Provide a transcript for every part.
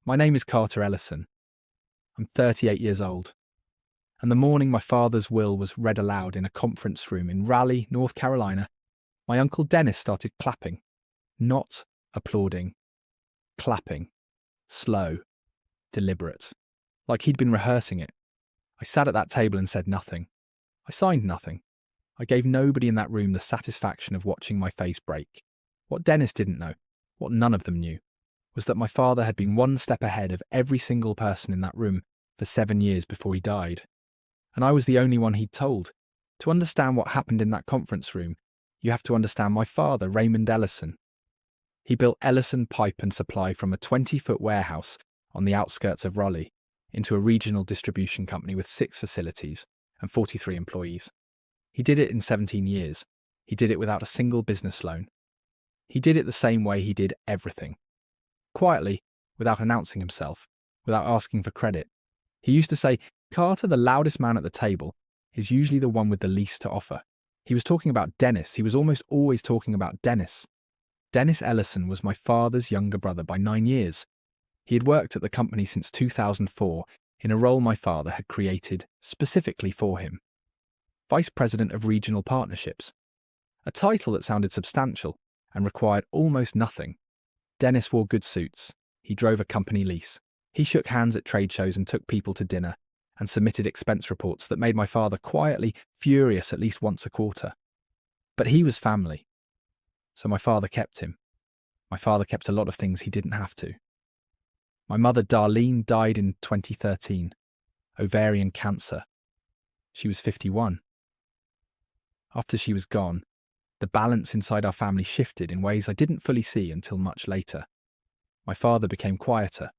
My name is Carter Ellison. I'm 38 years old. And the morning my father's will was read aloud in a conference room in Raleigh, North Carolina, my uncle Dennis started clapping. Not applauding. Clapping. Slow. Deliberate. Like he'd been rehearsing it. I sat at that table and said nothing. I signed nothing. I gave nobody in that room the satisfaction of watching my face break. What Dennis didn't know, what none of them knew, was that my father had been one step ahead of every single person in that room for 7 years before he died. And I was the only one he'd told. To understand what happened in that conference room, you have to understand my father, Raymond Ellison. He built Ellison Pipe and Supply from a 20-foot warehouse on the outskirts of Raleigh into a regional distribution company with 6 facilities and 43 employees. He did it in 17 years. He did it without a single business loan. He did it the same way he did everything. Quietly, without announcing himself, without asking for credit. He used to say, Carter, the loudest man at the table, is usually the one with the least to offer. He was talking about Dennis. He was almost always talking about Dennis. Dennis Ellison was my father's younger brother by 9 years. He had worked at the company since 2004 in a role my father had created specifically for him. Vice President of Regional Partnerships. A title that sounded substantial and required almost nothing. Dennis wore good suits. He drove a company lease. He shook hands at trade shows and took people to dinner and submitted expense reports that made my father quietly furious at least once a quarter. But he was family. So my father kept him. My father kept a lot of things he didn't have to. My mother, Darlene, died in 2013. Ovarian cancer. She was 51. After she was gone, the balance inside our family shifted in ways I didn't fully see until much later. My father became quieter.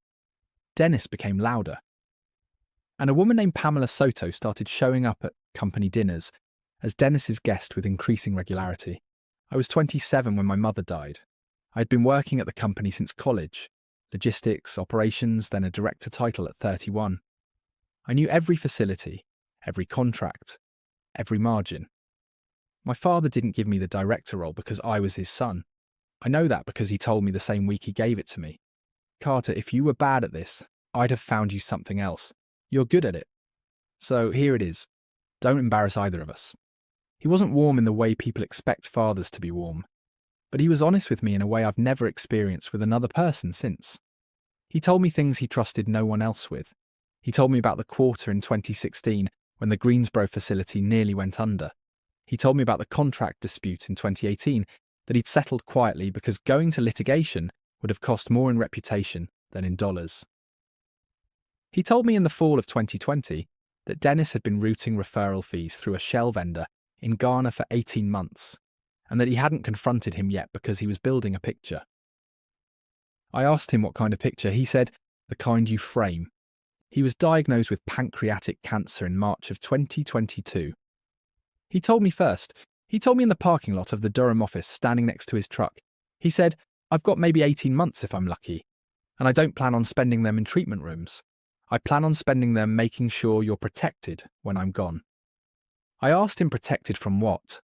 Dennis became louder. And a woman named Pamela Soto started showing up at company dinners as Dennis's guest with increasing regularity. I was 27 when my mother died. I had been working at the company since college, logistics, operations, then a director title at 31. I knew every facility, every contract, every margin. My father didn't give me the director role because I was his son. I know that because he told me the same week he gave it to me. Carter, if you were bad at this, I'd have found you something else. You're good at it. So here it is. Don't embarrass either of us. He wasn't warm in the way people expect fathers to be warm, but he was honest with me in a way I've never experienced with another person since. He told me things he trusted no one else with. He told me about the quarter in 2016 when the Greensboro facility nearly went under. He told me about the contract dispute in 2018 that he'd settled quietly because going to litigation would have cost more in reputation than in dollars. He told me in the fall of 2020 that Dennis had been routing referral fees through a shell vendor in Ghana for 18 months, and that he hadn't confronted him yet because he was building a picture. I asked him what kind of picture. He said, the kind you frame. He was diagnosed with pancreatic cancer in March of 2022. He told me first. He told me in the parking lot of the Durham office, standing next to his truck. He said, I've got maybe 18 months if I'm lucky, and I don't plan on spending them in treatment rooms. I plan on spending them making sure you're protected when I'm gone. I asked him protected from what?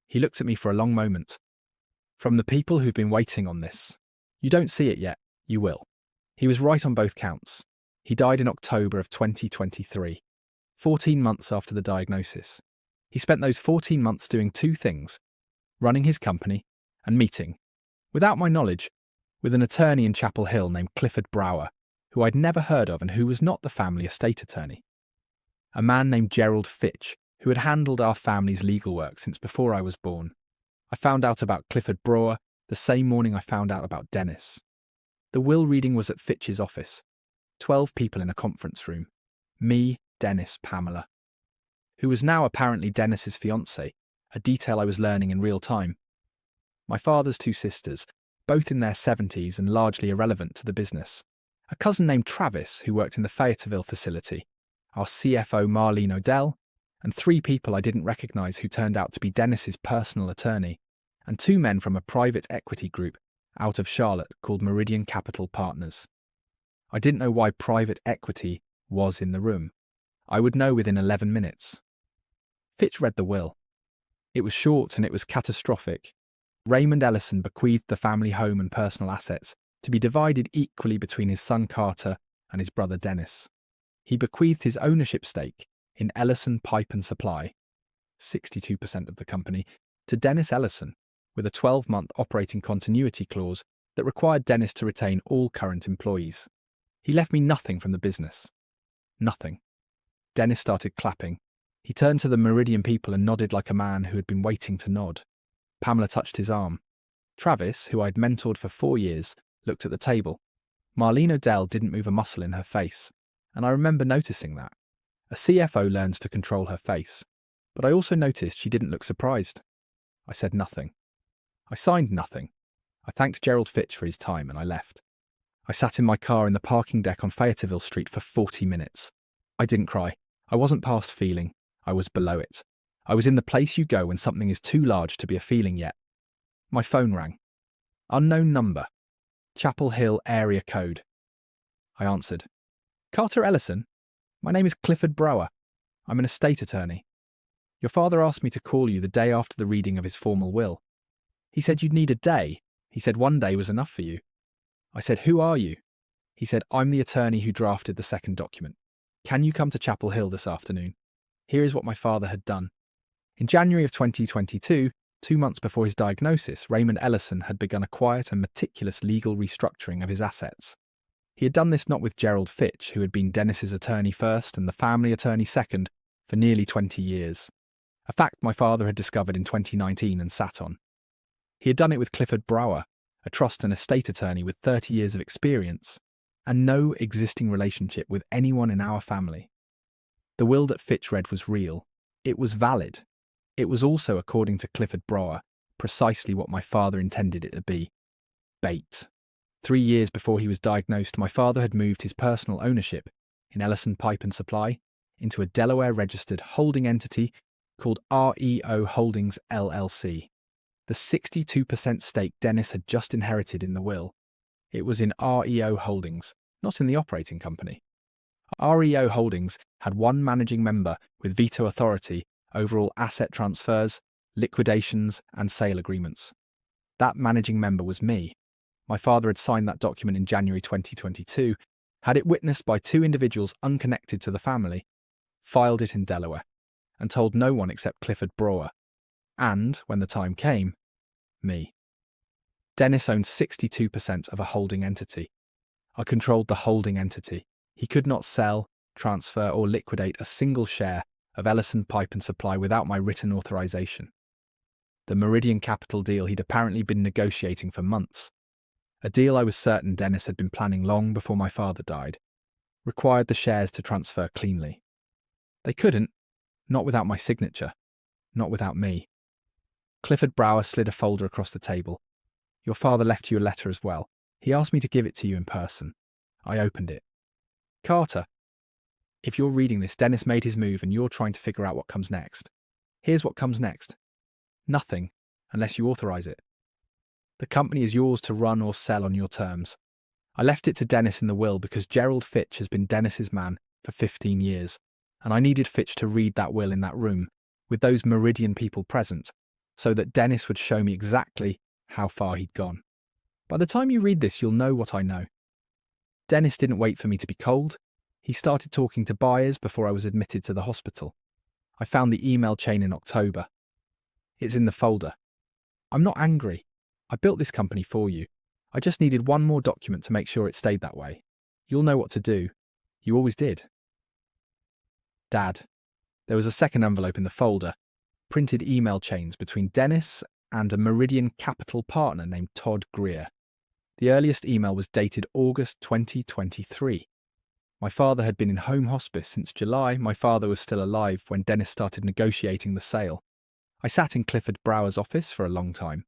He looked at me for a long moment. From the people who've been waiting on this. You don't see it yet. You will. He was right on both counts. He died in October of 2023, 14 months after the diagnosis. He spent those 14 months doing 2 things, running his company and meeting, without my knowledge, with an attorney in Chapel Hill named Clifford Brower, who I'd never heard of and who was not the family estate attorney. A man named Gerald Fitch, who had handled our family's legal work since before I was born. I found out about Clifford Brower the same morning I found out about Dennis. The will reading was at Fitch's office. 12 people in a conference room. Me, Dennis, Pamela. Who was now apparently Dennis's fiancée, a detail I was learning in real time. My father's 2 sisters, both in their 70s and largely irrelevant to the business. A cousin named Travis, who worked in the Fayetteville facility. Our CFO Marlene Odell, and 3 people I didn't recognise who turned out to be Dennis's personal attorney, and 2 men from a private equity group out of Charlotte called Meridian Capital Partners. I didn't know why private equity was in the room. I would know within 11 minutes. Fitch read the will. It was short and it was catastrophic. Raymond Ellison bequeathed the family home and personal assets to be divided equally between his son Carter and his brother Dennis. He bequeathed his ownership stake in Ellison Pipe and Supply, 62% of the company, to Dennis Ellison, with a 12-month operating continuity clause that required Dennis to retain all current employees. He left me nothing from the business. Nothing. Dennis started clapping. He turned to the Meridian people and nodded like a man who had been waiting to nod. Pamela touched his arm. Travis, who I'd mentored for 4 years, looked at the table. Marlene Odell didn't move a muscle in her face, and I remember noticing that. A CFO learns to control her face, but I also noticed she didn't look surprised. I said nothing. I signed nothing. I thanked Gerald Fitch for his time and I left. I sat in my car in the parking deck on Fayetteville Street for 40 minutes. I didn't cry. I wasn't past feeling. I was below it. I was in the place you go when something is too large to be a feeling yet. My phone rang. Unknown number. Chapel Hill area code. I answered. Carter Ellison? My name is Clifford Brower. I'm an estate attorney. Your father asked me to call you the day after the reading of his formal will. He said you'd need a day. He said one day was enough for you. I said, who are you? He said, I'm the attorney who drafted the second document. Can you come to Chapel Hill this afternoon? Here is what my father had done. In January of 2022, 2 months before his diagnosis, Raymond Ellison had begun a quiet and meticulous legal restructuring of his assets. He had done this not with Gerald Fitch, who had been Dennis's attorney first and the family attorney second for nearly 20 years. A fact my father had discovered in 2019 and sat on. He had done it with Clifford Brower, a trust and estate attorney with 30 years of experience, and no existing relationship with anyone in our family. The will that Fitch read was real. It was valid. It was also, according to Clifford Brower, precisely what my father intended it to be. Bait. 3 years before he was diagnosed, my father had moved his personal ownership in Ellison Pipe and Supply into a Delaware-registered holding entity called REO Holdings LLC. The 62% stake Dennis had just inherited in the will. It was in REO Holdings, not in the operating company. REO Holdings had one managing member with veto authority over all asset transfers, liquidations, and sale agreements. That managing member was me. My father had signed that document in January 2022, had it witnessed by 2 individuals unconnected to the family, filed it in Delaware, and told no one except Clifford Brower. And, when the time came, me. Dennis owned 62% of a holding entity. I controlled the holding entity. He could not sell, transfer, or liquidate a single share of Ellison Pipe and Supply without my written authorization. The Meridian Capital deal he'd apparently been negotiating for months. A deal I was certain Dennis had been planning long before my father died. Required the shares to transfer cleanly. They couldn't, not without my signature, not without me. Clifford Brower slid a folder across the table. Your father left you a letter as well. He asked me to give it to you in person. I opened it. Carter, if you're reading this, Dennis made his move and you're trying to figure out what comes next. Here's what comes next. Nothing, unless you authorize it. The company is yours to run or sell on your terms. I left it to Dennis in the will because Gerald Fitch has been Dennis's man for 15 years, and I needed Fitch to read that will in that room, with those Meridian people present, so that Dennis would show me exactly how far he'd gone. By the time you read this, you'll know what I know. Dennis didn't wait for me to be cold. He started talking to buyers before I was admitted to the hospital. I found the email chain in October. It's in the folder. I'm not angry. I built this company for you. I just needed one more document to make sure it stayed that way. You'll know what to do. You always did. Dad. There was a second envelope in the folder. Printed email chains between Dennis and a Meridian Capital partner named Todd Greer. The earliest email was dated August 2023. My father had been in home hospice since July. My father was still alive when Dennis started negotiating the sale. I sat in Clifford Brower's office for a long time.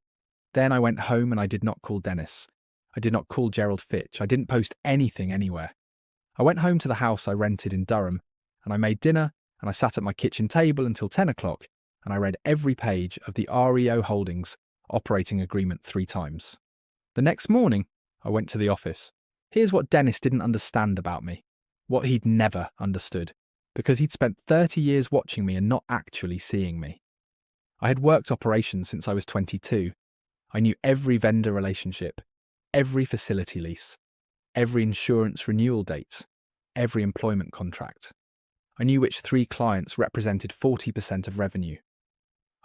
Then I went home and I did not call Dennis. I did not call Gerald Fitch. I didn't post anything anywhere. I went home to the house I rented in Durham, and I made dinner, and I sat at my kitchen table until 10 o'clock, and I read every page of the REO Holdings operating agreement 3 times. The next morning, I went to the office. Here's what Dennis didn't understand about me, what he'd never understood, because he'd spent 30 years watching me and not actually seeing me. I had worked operations since I was 22. I knew every vendor relationship, every facility lease, every insurance renewal date, every employment contract. I knew which 3 clients represented 40% of revenue.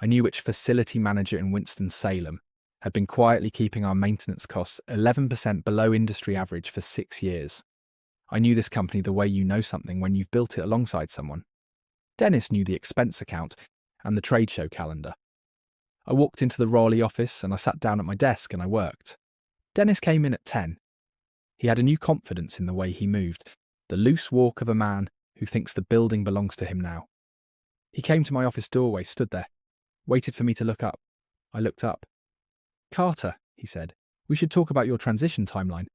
I knew which facility manager in Winston-Salem had been quietly keeping our maintenance costs 11% below industry average for 6 years. I knew this company the way you know something when you've built it alongside someone. Dennis knew the expense account and the trade show calendar. I walked into the Raleigh office and I sat down at my desk and I worked. Dennis came in at 10. He had a new confidence in the way he moved, the loose walk of a man who thinks the building belongs to him now. He came to my office doorway, stood there, waited for me to look up. I looked up. "Carter," he said, "we should talk about your transition timeline."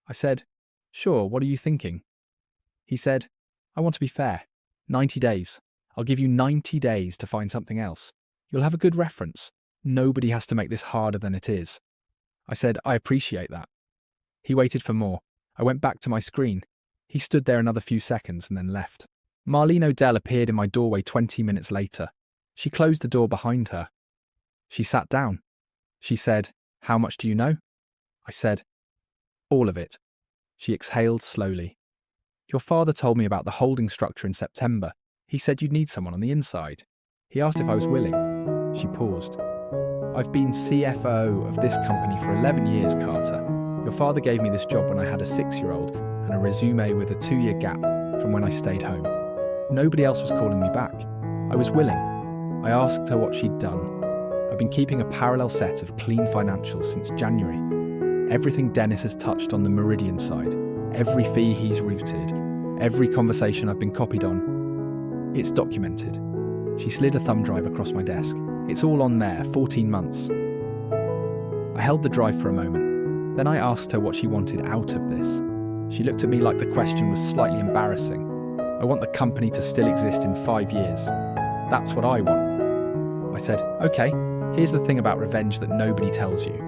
I said, "Sure, what are you thinking?" He said, "I want to be fair. 90 days. I'll give you 90 days to find something else. You'll have a good reference. Nobody has to make this harder than it is." I said, "I appreciate that." He waited for more. I went back to my screen. He stood there another few seconds and then left. Marlene Odell appeared in my doorway 20 minutes later. She closed the door behind her. She sat down. She said, "How much do you know?" I said, "All of it." She exhaled slowly. "Your father told me about the holding structure in September. He said you'd need someone on the inside. He asked if I was willing." She paused. "I've been CFO of this company for 11 years, Carter. Your father gave me this job when I had a 6-year-old and a resume with a 2-year gap from when I stayed home. Nobody else was calling me back. I was willing. I asked her what she'd done. I've been keeping a parallel set of clean financials since January. Everything Dennis has touched on the Meridian side, every fee he's routed, every conversation I've been copied on. It's documented." She slid a thumb drive across my desk. "It's all on there, 14 months. I held the drive for a moment. Then I asked her what she wanted out of this. She looked at me like the question was slightly embarrassing. "I want the company to still exist in 5 years. That's what I want." I said, "Okay, here's the thing about revenge that nobody tells you.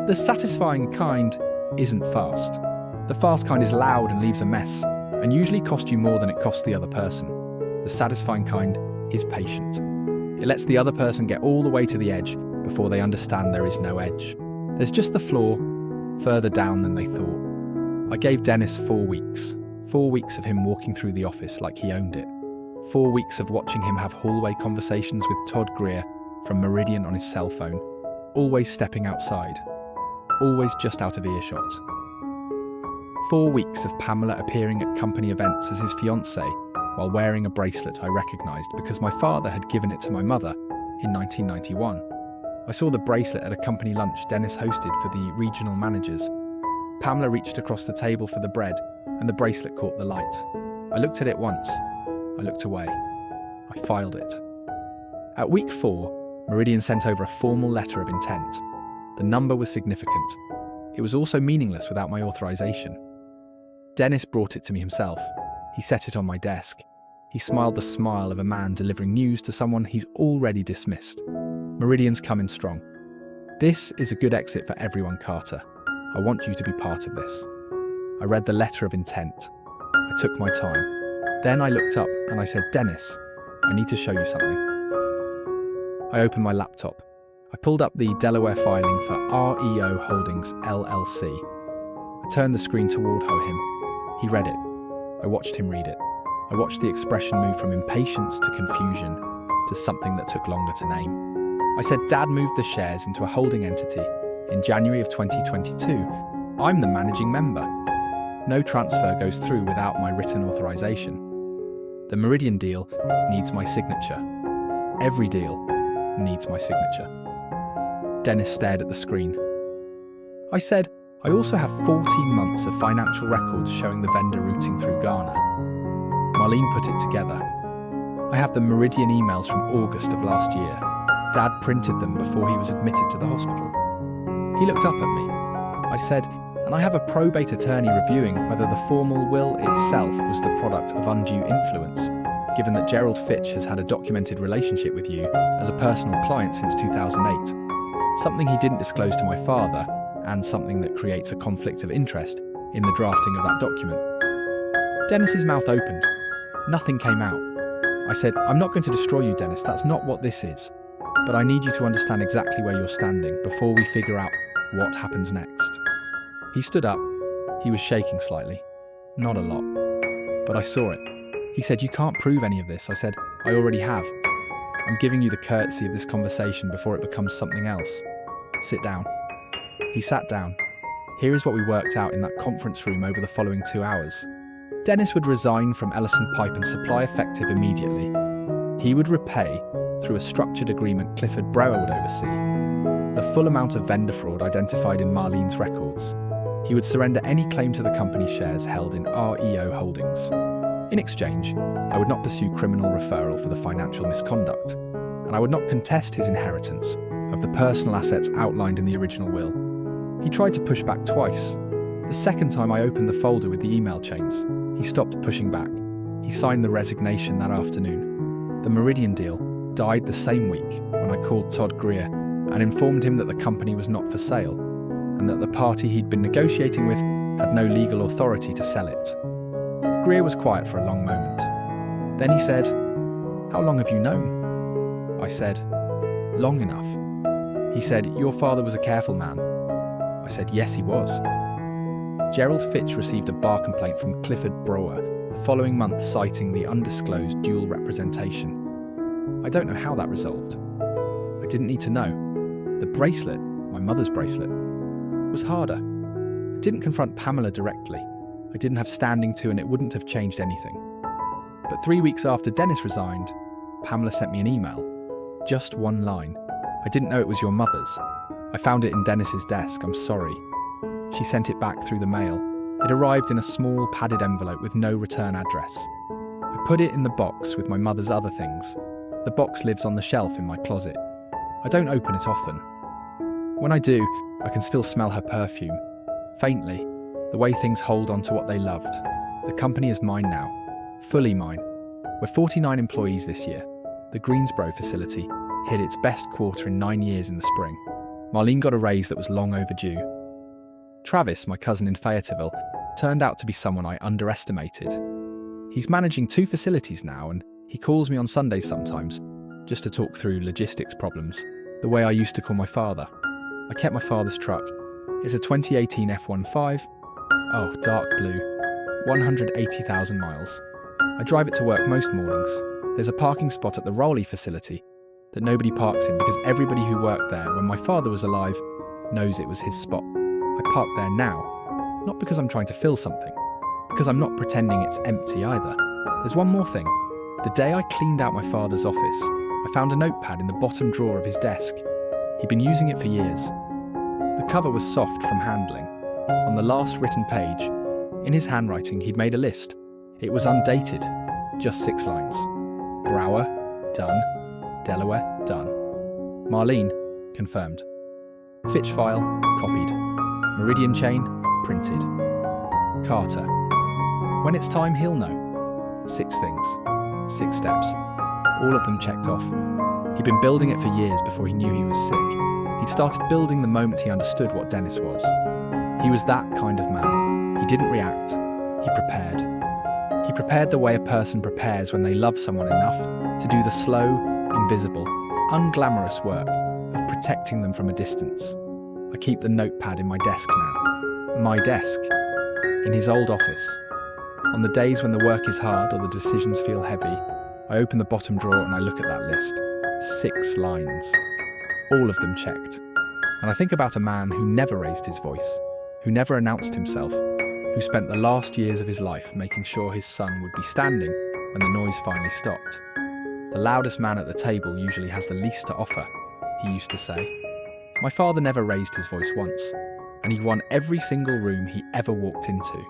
The satisfying kind isn't fast. The fast kind is loud and leaves a mess, and usually costs you more than it costs the other person. The satisfying kind is patient. It lets the other person get all the way to the edge before they understand there is no edge. There's just the floor, further down than they thought." I gave Dennis 4 weeks. 4 weeks of him walking through the office like he owned it. 4 weeks of watching him have hallway conversations with Todd Greer from Meridian on his cell phone, always stepping outside, always just out of earshot. 4 weeks of Pamela appearing at company events as his fiancée while wearing a bracelet I recognised because my father had given it to my mother in 1991. I saw the bracelet at a company lunch Dennis hosted for the regional managers. Pamela reached across the table for the bread and the bracelet caught the light. I looked at it once. I looked away. I filed it. At week 4, Meridian sent over a formal letter of intent. The number was significant. It was also meaningless without my authorization. Dennis brought it to me himself. He set it on my desk. He smiled the smile of a man delivering news to someone he's already dismissed. Meridian's coming strong. This is a good exit for everyone, Carter. I want you to be part of this. I read the letter of intent. I took my time. Then I looked up and I said, "Dennis, I need to show you something." I opened my laptop. I pulled up the Delaware filing for REO Holdings LLC. I turned the screen toward him. He read it. I watched him read it. I watched the expression move from impatience to confusion to something that took longer to name. I said, "Dad moved the shares into a holding entity in January of 2022. I'm the managing member. No transfer goes through without my written authorization. The Meridian deal needs my signature. Every deal needs my signature." Dennis stared at the screen. I said, "I also have 14 months of financial records showing the vendor routing through Ghana." Marlene put it together. "I have the Meridian emails from August of last year. Dad printed them before he was admitted to the hospital." He looked up at me. I said, "And I have a probate attorney reviewing whether the formal will itself was the product of undue influence, given that Gerald Fitch has had a documented relationship with you as a personal client since 2008. Something he didn't disclose to my father, and something that creates a conflict of interest in the drafting of that document." Dennis's mouth opened. Nothing came out. I said, "I'm not going to destroy you, Dennis, that's not what this is. But I need you to understand exactly where you're standing before we figure out what happens next." He stood up. He was shaking slightly. Not a lot. But I saw it. He said, "You can't prove any of this." I said, "I already have. I'm giving you the courtesy of this conversation before it becomes something else. Sit down." He sat down. Here is what we worked out in that conference room over the following 2 hours. Dennis would resign from Ellison Pipe and supply effective immediately. He would repay, through a structured agreement Clifford Brower would oversee, the full amount of vendor fraud identified in Marlene's records. He would surrender any claim to the company shares held in REO Holdings. In exchange, I would not pursue criminal referral for the financial misconduct, and I would not contest his inheritance of the personal assets outlined in the original will. He tried to push back twice. The second time I opened the folder with the email chains, he stopped pushing back. He signed the resignation that afternoon. The Meridian deal died the same week when I called Todd Greer and informed him that the company was not for sale and that the party he'd been negotiating with had no legal authority to sell it. Greer was quiet for a long moment. Then he said, "How long have you known?" I said, "Long enough." He said, "Your father was a careful man." I said, "Yes, he was." Gerald Fitch received a bar complaint from Clifford Brower the following month citing the undisclosed dual representation. I don't know how that resolved. I didn't need to know. The bracelet, my mother's bracelet, was harder. I didn't confront Pamela directly. I didn't have standing to, and it wouldn't have changed anything. But 3 weeks after Dennis resigned, Pamela sent me an email. Just one line. "I didn't know it was your mother's. I found it in Dennis's desk. I'm sorry." She sent it back through the mail. It arrived in a small padded envelope with no return address. I put it in the box with my mother's other things. The box lives on the shelf in my closet. I don't open it often. When I do, I can still smell her perfume. Faintly, the way things hold on to what they loved. The company is mine now. Fully mine. We're 49 employees this year. The Greensboro facility hit its best quarter in 9 years in the spring. Marlene got a raise that was long overdue. Travis, my cousin in Fayetteville, turned out to be someone I underestimated. He's managing 2 facilities now, and he calls me on Sundays sometimes, just to talk through logistics problems, the way I used to call my father. I kept my father's truck. It's a 2018 F15. Oh, dark blue. 180,000 miles. I drive it to work most mornings. There's a parking spot at the Rowley facility that nobody parks in because everybody who worked there when my father was alive knows it was his spot. I park there now, not because I'm trying to fill something, because I'm not pretending it's empty either. There's one more thing. The day I cleaned out my father's office, I found a notepad in the bottom drawer of his desk. He'd been using it for years. The cover was soft from handling. On the last written page, in his handwriting, he'd made a list. It was undated, just 6 lines. Brower, done. Delaware, done. Marlene, confirmed. Fitch file, copied. Meridian chain, printed. Carter. When it's time, he'll know. 6 things. 6 steps. All of them checked off. He'd been building it for years before he knew he was sick. He'd started building the moment he understood what Dennis was. He was that kind of man. He didn't react. He prepared. He prepared the way a person prepares when they love someone enough to do the slow, invisible, unglamorous work of protecting them from a distance. I keep the notepad in my desk now. My desk. In his old office. On the days when the work is hard or the decisions feel heavy, I open the bottom drawer and I look at that list. 6 lines. All of them checked. And I think about a man who never raised his voice, who never announced himself, who spent the last years of his life making sure his son would be standing when the noise finally stopped. The loudest man at the table usually has the least to offer, he used to say. My father never raised his voice once, and he won every single room he ever walked into.